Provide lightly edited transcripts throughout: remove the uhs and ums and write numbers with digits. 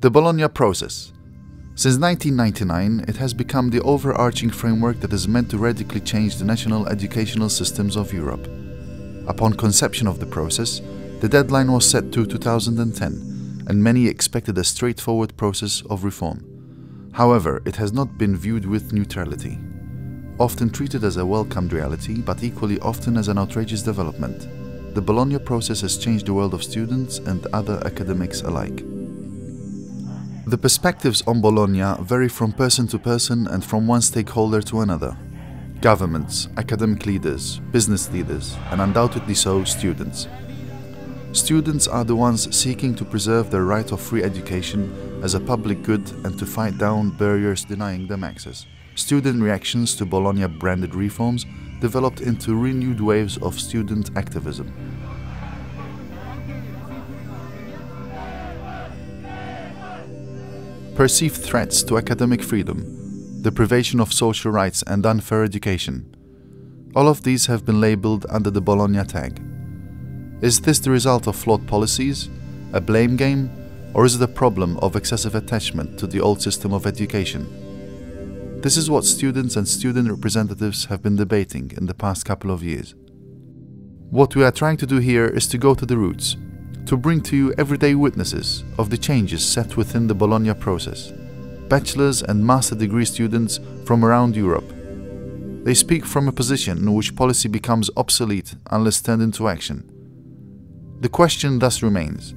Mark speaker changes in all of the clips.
Speaker 1: The Bologna process. Since 1999, it has become the overarching framework that is meant to radically change the national educational systems of Europe. Upon conception of the process, the deadline was set to 2010, and many expected a straightforward process of reform. However, it has not been viewed with neutrality. Often treated as a welcomed reality, but equally often as an outrageous development, the Bologna process has changed the world of students and other academics alike. The perspectives on Bologna vary from person to person and from one stakeholder to another. Governments, academic leaders, business leaders, and undoubtedly so, students. Students are the ones seeking to preserve their right of free education as a public good and to fight down barriers denying them access. Student reactions to Bologna-branded reforms developed into renewed waves of student activism. Perceived threats to academic freedom, deprivation of social rights and unfair education. All of these have been labeled under the Bologna tag. Is this the result of flawed policies, a blame game, or is it a problem of excessive attachment to the old system of education? This is what students and student representatives have been debating in the past couple of years. What we are trying to do here is to go to the roots, to bring to you everyday witnesses of the changes set within the Bologna process, bachelor's and master degree students from around Europe. They speak from a position in which policy becomes obsolete unless turned into action. The question thus remains: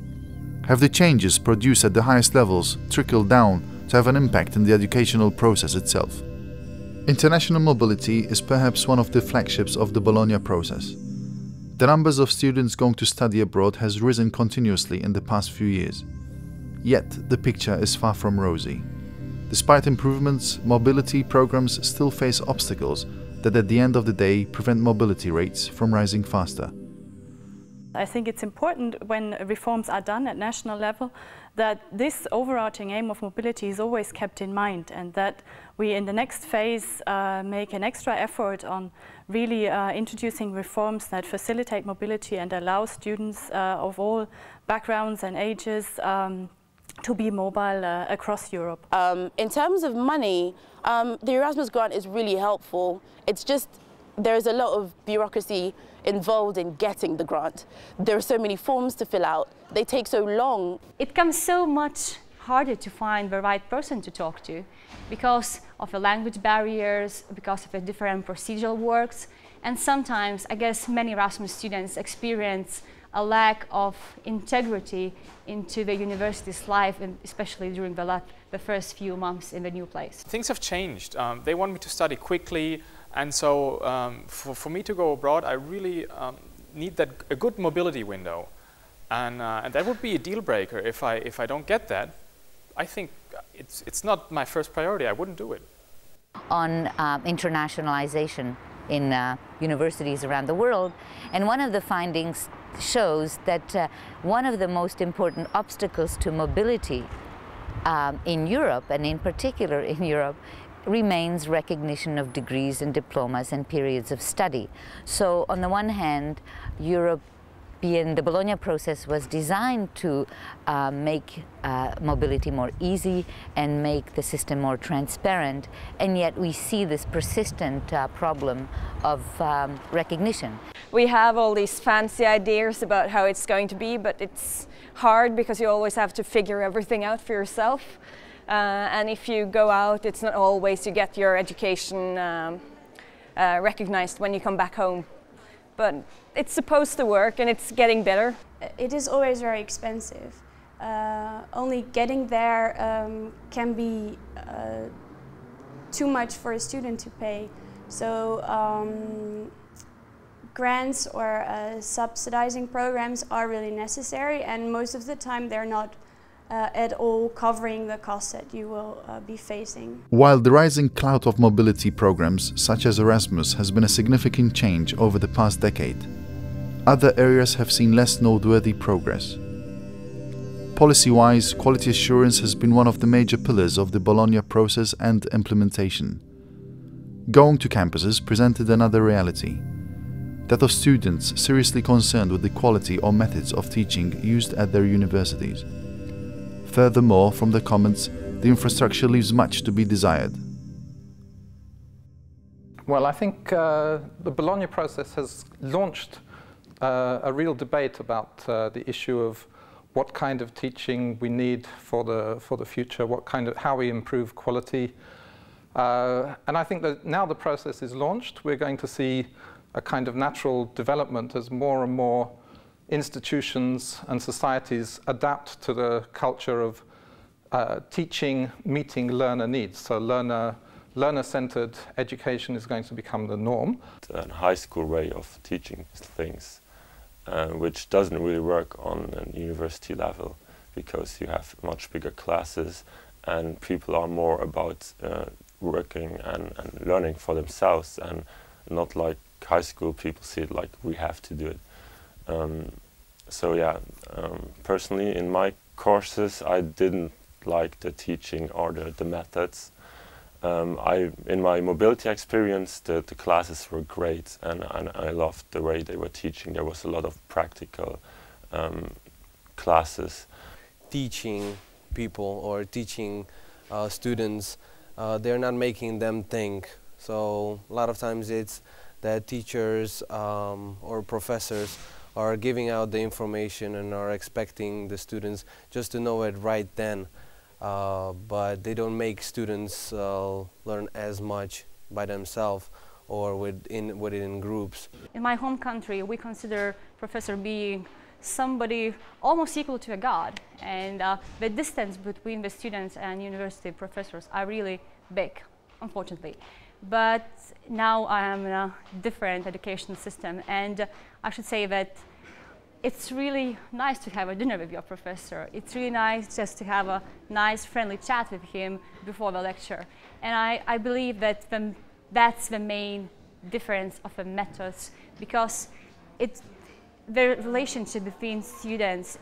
Speaker 1: have the changes produced at the highest levels trickled down to have an impact in the educational process itself? International mobility is perhaps one of the flagships of the Bologna process. The numbers of students going to study abroad has risen continuously in the past few years. Yet, the picture is far from rosy. Despite improvements, mobility programs still face obstacles that at the end of the day prevent mobility rates from rising faster.
Speaker 2: I think it's important when reforms are done at national level that this overarching aim of mobility is always kept in mind, and that we in the next phase make an extra effort on really introducing reforms that facilitate mobility and allow students of all backgrounds and ages to be mobile across Europe.
Speaker 3: In terms of money, the Erasmus grant is really helpful. It's just there's a lot of bureaucracy involved in getting the grant. There are so many forms to fill out. They take so long.
Speaker 4: It becomes so much harder to find the right person to talk to because of the language barriers, because of the different procedural works, and sometimes I guess many Erasmus students experience a lack of integrity into the university's life, and especially during the first few months in the new place.
Speaker 5: Things have changed. They want me to study quickly, and so for me to go abroad, I really need a good mobility window, and that would be a deal breaker. If I don't get that, I think it's not my first priority. I wouldn't do it.
Speaker 6: On internationalization in universities around the world, and one of the findings shows that one of the most important obstacles to mobility in Europe, and in particular in Europe, remains recognition of degrees and diplomas and periods of study. So on the one hand, the Bologna process was designed to make mobility more easy and make the system more transparent, and yet we see this persistent problem of recognition.
Speaker 7: We have all these fancy ideas about how it's going to be, but it's hard because you always have to figure everything out for yourself. And if you go out, it's not always you get your education recognized when you come back home. But it's supposed to work, and it's getting better.
Speaker 8: It is always very expensive. Only getting there can be too much for a student to pay. So grants or subsidizing programs are really necessary, and most of the time they're not at all covering the costs that you will be facing.
Speaker 1: While the rising clout of mobility programs such as Erasmus has been a significant change over the past decade, other areas have seen less noteworthy progress. Policy-wise, quality assurance has been one of the major pillars of the Bologna process and implementation. Going to campuses presented another reality, that of students seriously concerned with the quality or methods of teaching used at their universities. Furthermore, from the comments, the infrastructure leaves much to be desired.
Speaker 9: Well, I think the Bologna process has launched a real debate about the issue of what kind of teaching we need for the future, how we improve quality. And I think that now the process is launched, we're going to see a kind of natural development as more and more institutions and societies adapt to the culture of teaching meeting learner needs. So learner-centered education is going to become the norm.
Speaker 10: A high school way of teaching things, which doesn't really work on a university level, because you have much bigger classes and people are more about working and learning for themselves, and not like high school people see it like we have to do it. So yeah, personally in my courses I didn't like the teaching or the methods. In my mobility experience, the classes were great, and I loved the way they were teaching. There was a lot of practical classes.
Speaker 11: Teaching people or teaching students, they're not making them think. So a lot of times it's that teachers or professors are giving out the information and are expecting the students just to know it right then. But they don't make students learn as much by themselves or within groups.
Speaker 4: In my home country, we consider professor being somebody almost equal to a god, and the distance between the students and university professors are really big, unfortunately. But now I am in a different education system, and I should say that it's really nice to have a dinner with your professor. It's really nice just to have a nice, friendly chat with him before the lecture. And I believe that that's the main difference of the methods, because the relationship between students,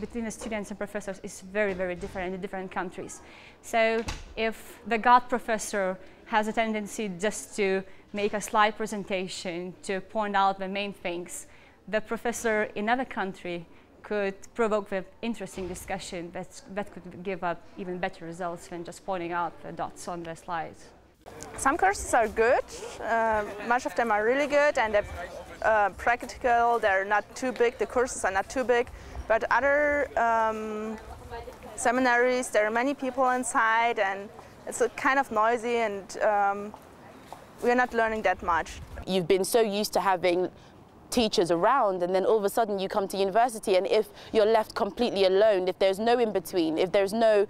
Speaker 4: between the students and professors is very, very different in the different countries. So if the God professor has a tendency just to make a slide presentation to point out the main things, the professor in another country could provoke the interesting discussion that could give up even better results than just pointing out the dots on the slides.
Speaker 12: Some courses are good, much of them are really good, and they're practical, they're not too big, the courses are not too big, but other seminaries, there are many people inside and it's kind of noisy, and we're not learning that much.
Speaker 3: You've been so used to having teachers around, and then all of a sudden you come to university, and if you're left completely alone, if there's no in-between, if there's no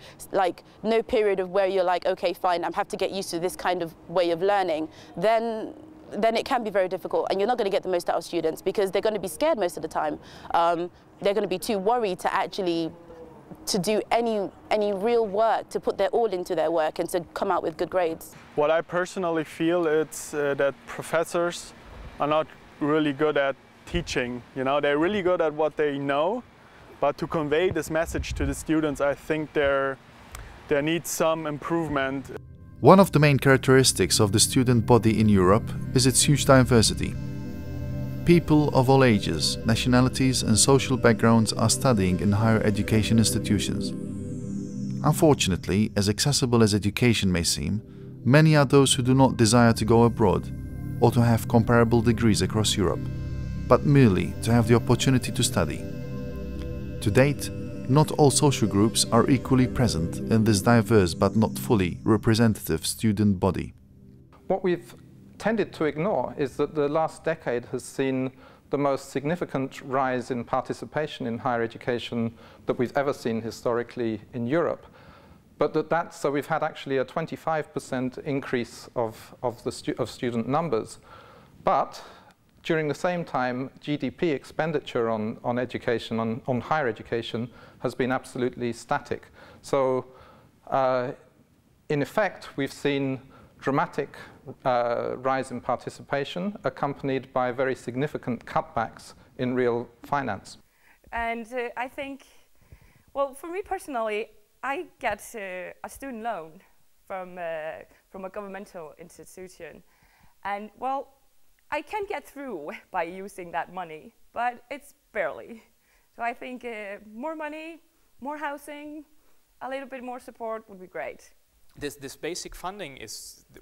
Speaker 3: period of where you're like, okay, fine, I have to get used to this kind of way of learning, then it can be very difficult, and you're not going to get the most out of students because they're going to be scared most of the time. They're going to be too worried to do any real work, to put their all into their work and to come out with good grades.
Speaker 13: What I personally feel is that professors are not really good at teaching. You know, they're really good at what they know, but to convey this message to the students, I think there needs some improvement.
Speaker 1: One of the main characteristics of the student body in Europe is its huge diversity. People of all ages, nationalities and social backgrounds are studying in higher education institutions. Unfortunately, as accessible as education may seem, many are those who do not desire to go abroad or to have comparable degrees across Europe, but merely to have the opportunity to study. To date, not all social groups are equally present in this diverse but not fully representative student body.
Speaker 9: What we've tended to ignore is that the last decade has seen the most significant rise in participation in higher education that we've ever seen historically in Europe. But so we've had actually a 25% increase of student numbers. But during the same time, GDP expenditure on education, on higher education, has been absolutely static. So in effect, we've seen dramatic rise in participation accompanied by very significant cutbacks in real finance.
Speaker 14: And I think, well, for me personally, I get a student loan from a governmental institution, and well, I can get through by using that money, but it's barely. So I think more money, more housing, a little bit more support would be great.
Speaker 5: This basic funding,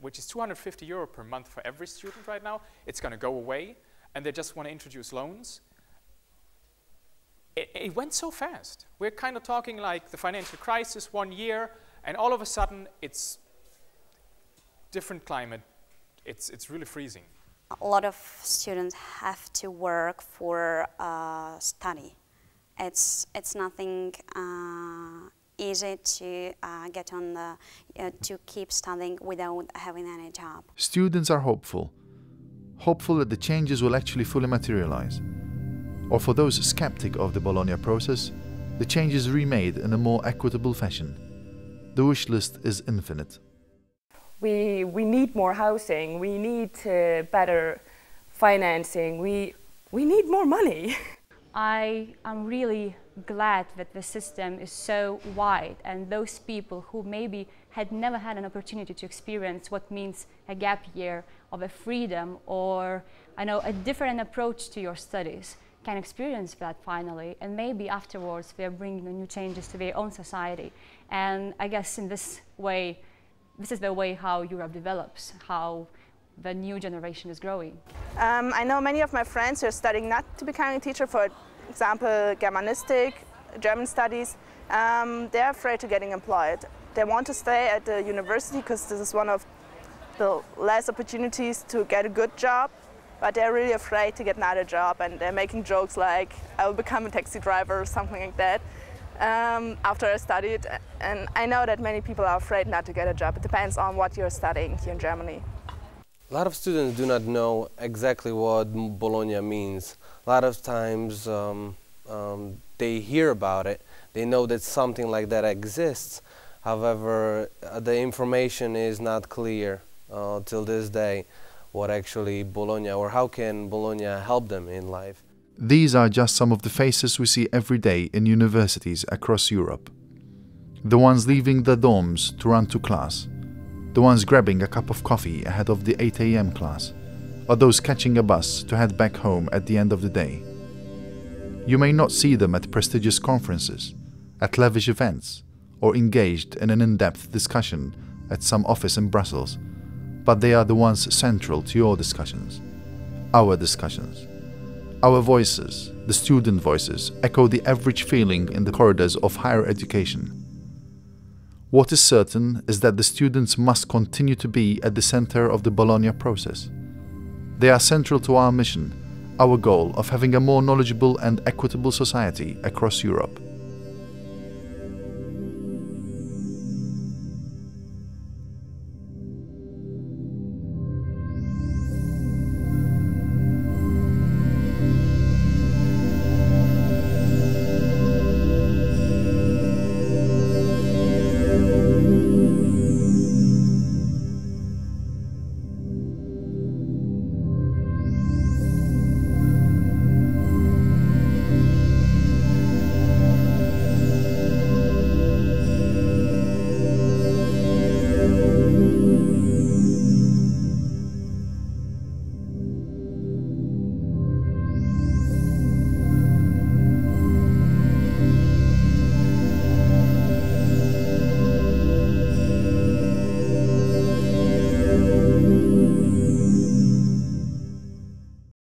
Speaker 5: which is €250 per month for every student right now, it's going to go away, and they just want to introduce loans. It went so fast. We're kind of talking like the financial crisis 1 year, and all of a sudden it's different climate. It's really freezing.
Speaker 15: A lot of students have to work for study. It's nothing easy to get on the to keep studying without having any job.
Speaker 1: Students are hopeful that the changes will actually fully materialize. Or for those skeptic of the Bologna process, the change is remade in a more equitable fashion. The wish list is infinite.
Speaker 14: We need more housing, we need better financing, we need more money.
Speaker 4: I am really glad that the system is so wide, and those people who maybe had never had an opportunity to experience what means a gap year of a freedom or a different approach to your studies can experience that finally, and maybe afterwards they're bringing new changes to their own society. And I guess in this way, this is the way how Europe develops, how the new generation is growing.
Speaker 12: I know many of my friends who are studying not to become a teacher, for example, Germanistic, German studies. They're afraid of getting employed. They want to stay at the university because this is one of the less opportunities to get a good job, but they're really afraid to get another job, and they're making jokes like, I will become a taxi driver or something like that. After I studied, and I know that many people are afraid not to get a job. It depends on what you're studying here in Germany.
Speaker 11: A lot of students do not know exactly what Bologna means. A lot of times they hear about it, they know that something like that exists. However, the information is not clear till this day what actually Bologna, or how can Bologna help them in life.
Speaker 1: These are just some of the faces we see every day in universities across Europe. The ones leaving their dorms to run to class, the ones grabbing a cup of coffee ahead of the 8 AM class, or those catching a bus to head back home at the end of the day. You may not see them at prestigious conferences, at lavish events, or engaged in an in-depth discussion at some office in Brussels, but they are the ones central to your discussions, our discussions. Our voices, the student voices, echo the average feeling in the corridors of higher education. What is certain is that the students must continue to be at the center of the Bologna process. They are central to our mission, our goal of having a more knowledgeable and equitable society across Europe.